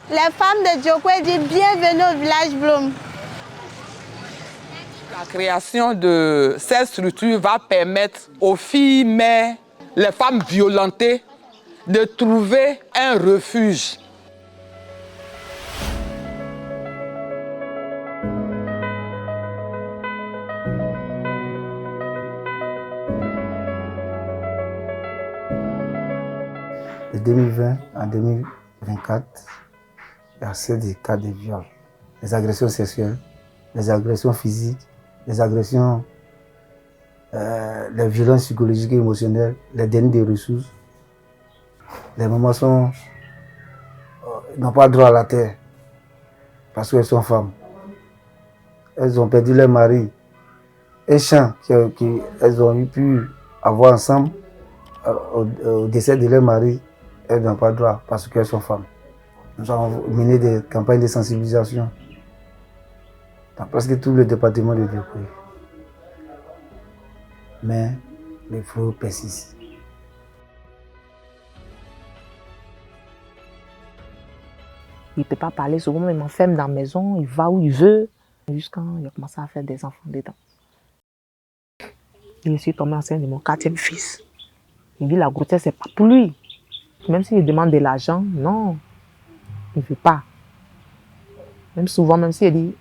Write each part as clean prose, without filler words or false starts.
Les femmes de Djokwe disent bienvenue au village Blum. La création de cette structure va permettre aux filles mères, les femmes violentées, de trouver un refuge. De 2020 à 2024, il y a 7 cas de viol. Les agressions sexuelles, les agressions physiques, les agressions, les violences psychologiques et émotionnelles, les dénis de ressources. Les mamans n'ont pas droit à la terre parce qu'elles sont femmes. Elles ont perdu leur mari. Un champ qu'elles ont pu avoir ensemble au décès de leur mari, elles n'ont pas droit parce qu'elles sont femmes. Nous avons mené des campagnes de sensibilisation dans presque tout le département de Djokwe. Mais les fléaux persistent. Il ne peut pas parler souvent, il m'enferme dans la maison, il va où il veut, jusqu'à quand il a commencé à faire des enfants dedans. Je suis tombée enceinte de mon 4e fils. Il dit la grossesse, c'est pas pour lui. Même s'il demande de l'argent, non, il ne veut pas. Même souvent, même s'il dit,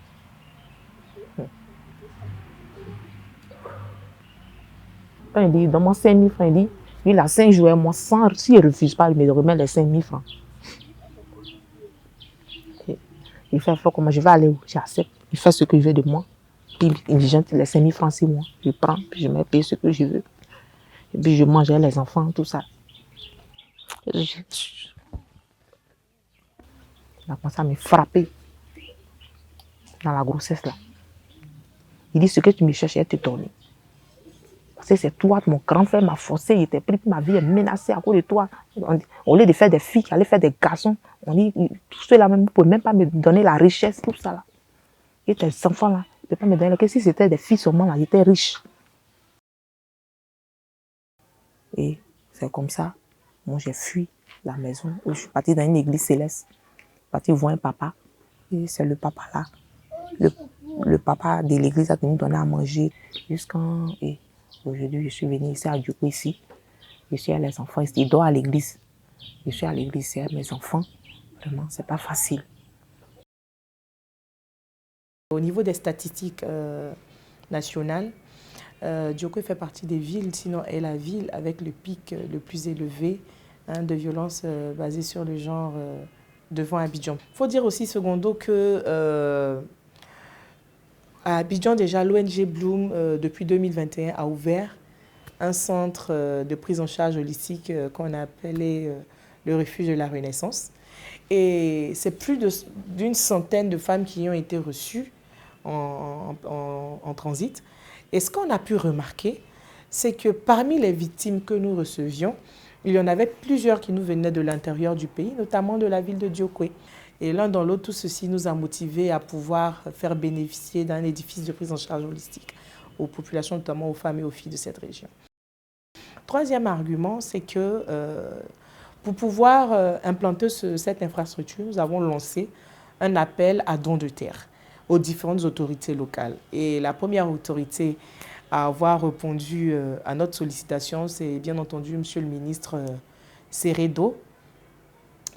quand il dit, donne-moi 5 000 francs, il dit, lui, il a 5 jouets, moi, sans, s'il ne refuse pas, il me remet les 5 000 francs. Il fait fort comment je vais aller où? J'accepte. Il fait ce que je veux de moi. Puis il me jette les 5 000 francs 6 mois. Je prends, puis je me paye ce que je veux. Et puis je mange les enfants, tout ça. Il a commencé à me frapper dans la grossesse là. Il dit ce que tu me cherches, elle te donne. Parce que c'est toi, mon grand frère m'a forcé, il était pris, ma vie est menacée à cause de toi. Au lieu de faire des filles, il allait faire des garçons. On dit, tout cela même, vous ne pouvez même pas me donner la richesse, tout ça là. Et tes enfants là, ne peuvent pas me donner. Que si c'était des filles seulement là, ils étaient riches. Et c'est comme ça, moi j'ai fui la maison. Je suis partie dans une église céleste. Je suis partie voir un papa. Et c'est le papa là. Le papa de l'église a nous donner à manger. Jusqu'en. Et aujourd'hui, je suis venue ici à Djokwe ici. Je suis à les enfants ici. Ils dorment à l'église. Je suis à l'église, c'est à mes enfants. Vraiment, c'est pas facile. Au niveau des statistiques nationales, Djokwe fait partie des villes, sinon est la ville avec le pic le plus élevé de violences basées sur le genre devant Abidjan. Il faut dire aussi, secondo, que à Abidjan, déjà, l'ONG Bloom, depuis 2021, a ouvert un centre de prise en charge holistique qu'on a appelé le refuge de la Renaissance. Et c'est plus d'une centaine de femmes qui y ont été reçues en transit. Et ce qu'on a pu remarquer, c'est que parmi les victimes que nous recevions, il y en avait plusieurs qui nous venaient de l'intérieur du pays, notamment de la ville de Djokwe. Et l'un dans l'autre, tout ceci nous a motivés à pouvoir faire bénéficier d'un édifice de prise en charge holistique aux populations, notamment aux femmes et aux filles de cette région. Troisième argument, c'est que pour pouvoir implanter cette infrastructure, nous avons lancé un appel à dons de terre aux différentes autorités locales. Et la première autorité à avoir répondu à notre sollicitation, c'est bien entendu Monsieur le ministre Seredo,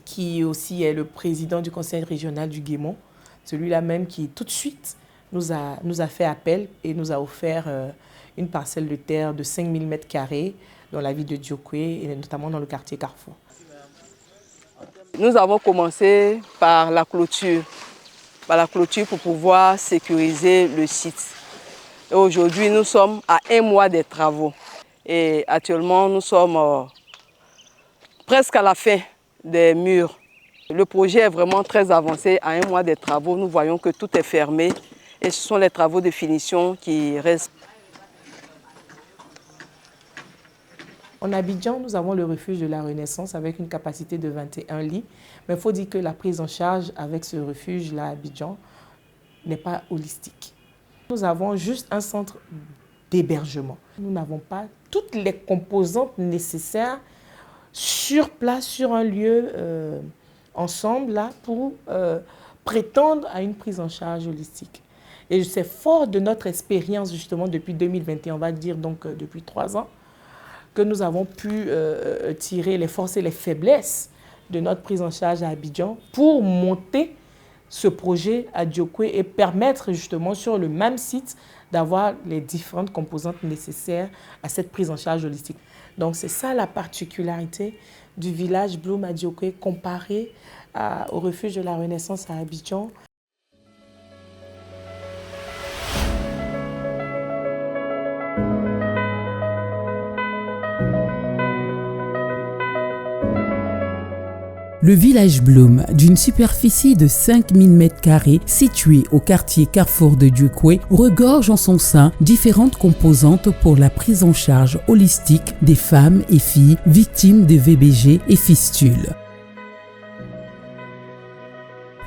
qui aussi est le président du conseil régional du Guémont, celui-là même qui tout de suite nous a fait appel et nous a offert une parcelle de terre de 5 000 m² dans la ville de Djokwe et notamment dans le quartier Carrefour. Nous avons commencé par la clôture pour pouvoir sécuriser le site. Et aujourd'hui, nous sommes à 1 mois des travaux. Et actuellement, nous sommes presque à la fin des murs. Le projet est vraiment très avancé. À 1 mois des travaux, nous voyons que tout est fermé. Et ce sont les travaux de finition qui restent. En Abidjan, nous avons le refuge de la Renaissance avec une capacité de 21 lits. Mais il faut dire que la prise en charge avec ce refuge-là à Abidjan n'est pas holistique. Nous avons juste un centre d'hébergement. Nous n'avons pas toutes les composantes nécessaires sur place, sur un lieu ensemble là pour prétendre à une prise en charge holistique. Et c'est fort de notre expérience justement depuis 2021, on va dire donc depuis 3 ans, que nous avons pu tirer les forces et les faiblesses de notre prise en charge à Abidjan pour monter ce projet à Djokwe et permettre justement sur le même site d'avoir les différentes composantes nécessaires à cette prise en charge holistique. Donc c'est ça la particularité du village Bloom à Djokwe comparé au refuge de la Renaissance à Abidjan. Le village Bloom, d'une superficie de 5000 m², situé au quartier Carrefour de Djokwe, regorge en son sein différentes composantes pour la prise en charge holistique des femmes et filles victimes de VBG et fistules.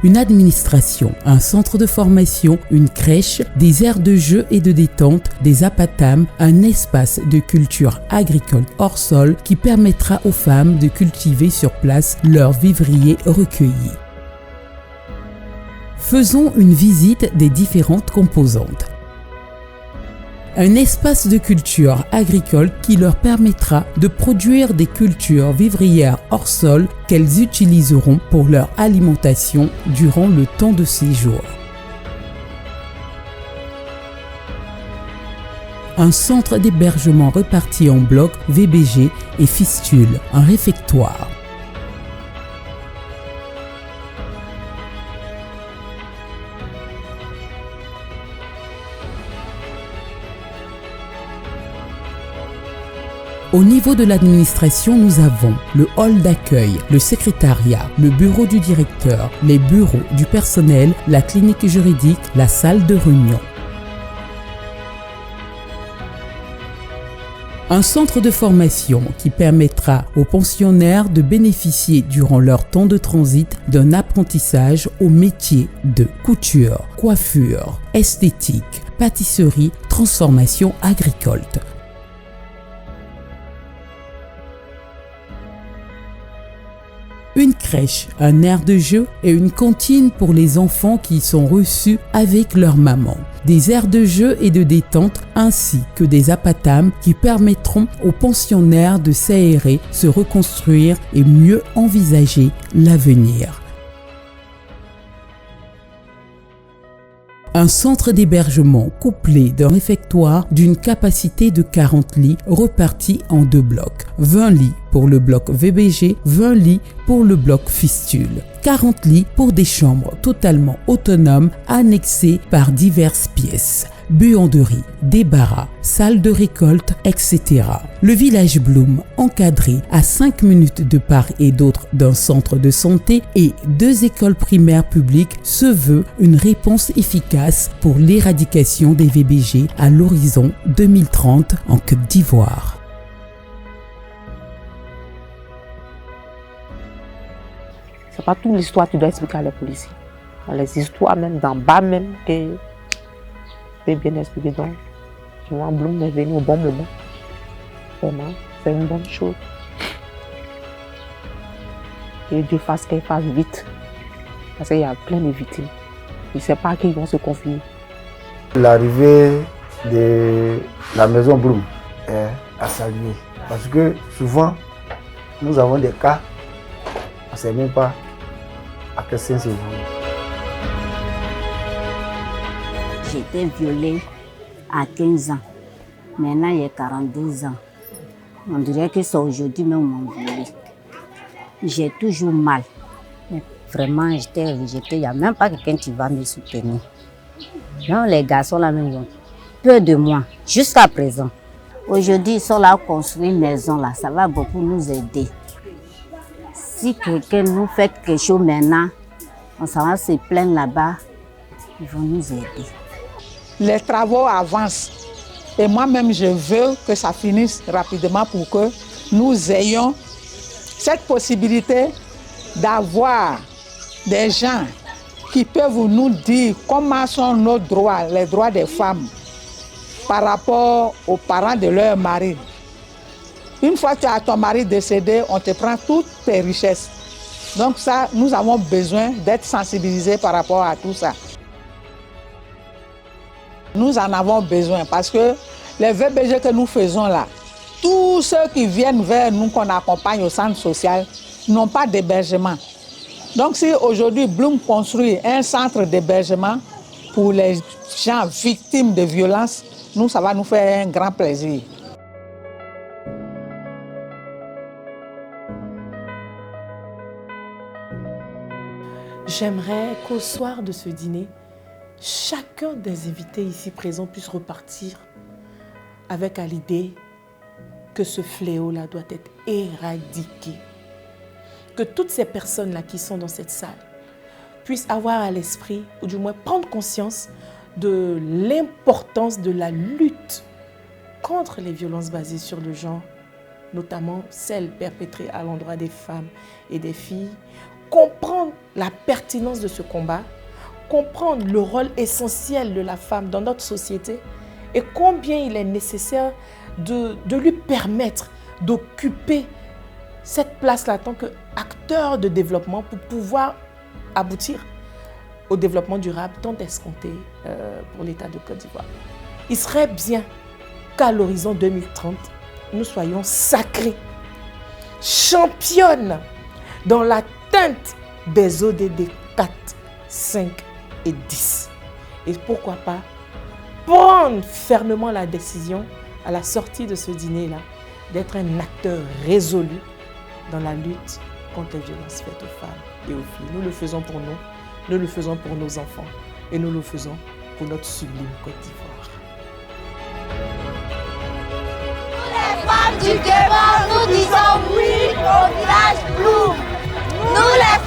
Une administration, un centre de formation, une crèche, des aires de jeu et de détente, des apatams, un espace de culture agricole hors sol qui permettra aux femmes de cultiver sur place leurs vivriers recueillis. Faisons une visite des différentes composantes. Un espace de culture agricole qui leur permettra de produire des cultures vivrières hors sol qu'elles utiliseront pour leur alimentation durant le temps de séjour. Un centre d'hébergement réparti en blocs VBG et fistules, un réfectoire. Au niveau de l'administration, nous avons le hall d'accueil, le secrétariat, le bureau du directeur, les bureaux du personnel, la clinique juridique, la salle de réunion. Un centre de formation qui permettra aux pensionnaires de bénéficier durant leur temps de transit d'un apprentissage au métier de couture, coiffure, esthétique, pâtisserie, transformation agricole. Une crèche, un aire de jeu et une cantine pour les enfants qui y sont reçus avec leur maman. Des aires de jeu et de détente ainsi que des apatams qui permettront aux pensionnaires de s'aérer, se reconstruire et mieux envisager l'avenir. Un centre d'hébergement couplé d'un réfectoire d'une capacité de 40 lits repartis en 2 blocs. 20 lits pour le bloc VBG, 20 lits pour le bloc fistule. 40 lits pour des chambres totalement autonomes annexées par diverses pièces. Buanderie, débarras, salle de récolte, etc. Le village Bloom, encadré à 5 minutes de part et d'autre d'un centre de santé et 2 écoles primaires publiques, se veut une réponse efficace pour l'éradication des VBG à l'horizon 2030 en Côte d'Ivoire. C'est pas toute l'histoire que tu dois expliquer à les policiers. Les histoires même d'en bas même que c'est bien expliqué. Donc, tu vois, Bloom est venu au bon moment. Vraiment, c'est une bonne chose. Et Dieu fasse qu'elle fasse vite. Parce qu'il y a plein de victimes. Il ne sait pas à qui ils vont se confier. L'arrivée de la maison Bloom est à saluer. Parce que souvent, nous avons des cas, on ne sait même pas à quel sens c'est voué. J'ai été violée à 15 ans. Maintenant, il y a 42 ans. On dirait que c'est aujourd'hui même qu'on m'a violée. J'ai toujours mal. Mais vraiment, j'étais rejetée. Il n'y a même pas quelqu'un qui va me soutenir. Non, les garçons là même ont peur de moi, jusqu'à présent. Aujourd'hui, ils sont là à construire une maison là. Ça va beaucoup nous aider. Si quelqu'un nous fait quelque chose maintenant, on s'en va se plaindre là-bas, ils vont nous aider. Les travaux avancent et moi-même je veux que ça finisse rapidement pour que nous ayons cette possibilité d'avoir des gens qui peuvent nous dire comment sont nos droits, les droits des femmes par rapport aux parents de leur mari. Une fois que tu as ton mari décédé, on te prend toutes tes richesses. Donc ça, nous avons besoin d'être sensibilisés par rapport à tout ça. Nous en avons besoin parce que les VBG que nous faisons là, tous ceux qui viennent vers nous, qu'on accompagne au centre social, n'ont pas d'hébergement. Donc si aujourd'hui Bloom construit un centre d'hébergement pour les gens victimes de violences, nous, ça va nous faire un grand plaisir. J'aimerais qu'au soir de ce dîner, chacun des invités ici présents puisse repartir avec à l'idée que ce fléau-là doit être éradiqué. Que toutes ces personnes-là qui sont dans cette salle puissent avoir à l'esprit, ou du moins prendre conscience de l'importance de la lutte contre les violences basées sur le genre, notamment celles perpétrées à l'endroit des femmes et des filles, comprendre la pertinence de ce combat, comprendre le rôle essentiel de la femme dans notre société et combien il est nécessaire de lui permettre d'occuper cette place-là en tant qu'acteur de développement pour pouvoir aboutir au développement durable tant escompté pour l'État de Côte d'Ivoire. Il serait bien qu'à l'horizon 2030, nous soyons sacrés, championnes dans l'atteinte des ODD 4, 5 et 10. Et pourquoi pas prendre fermement la décision à la sortie de ce dîner-là d'être un acteur résolu dans la lutte contre les violences faites aux femmes et aux filles. Nous le faisons pour nous, nous le faisons pour nos enfants et nous le faisons pour notre sublime Côte d'Ivoire. Les femmes du Kéban, nous disons oui au village Bloom. Nous les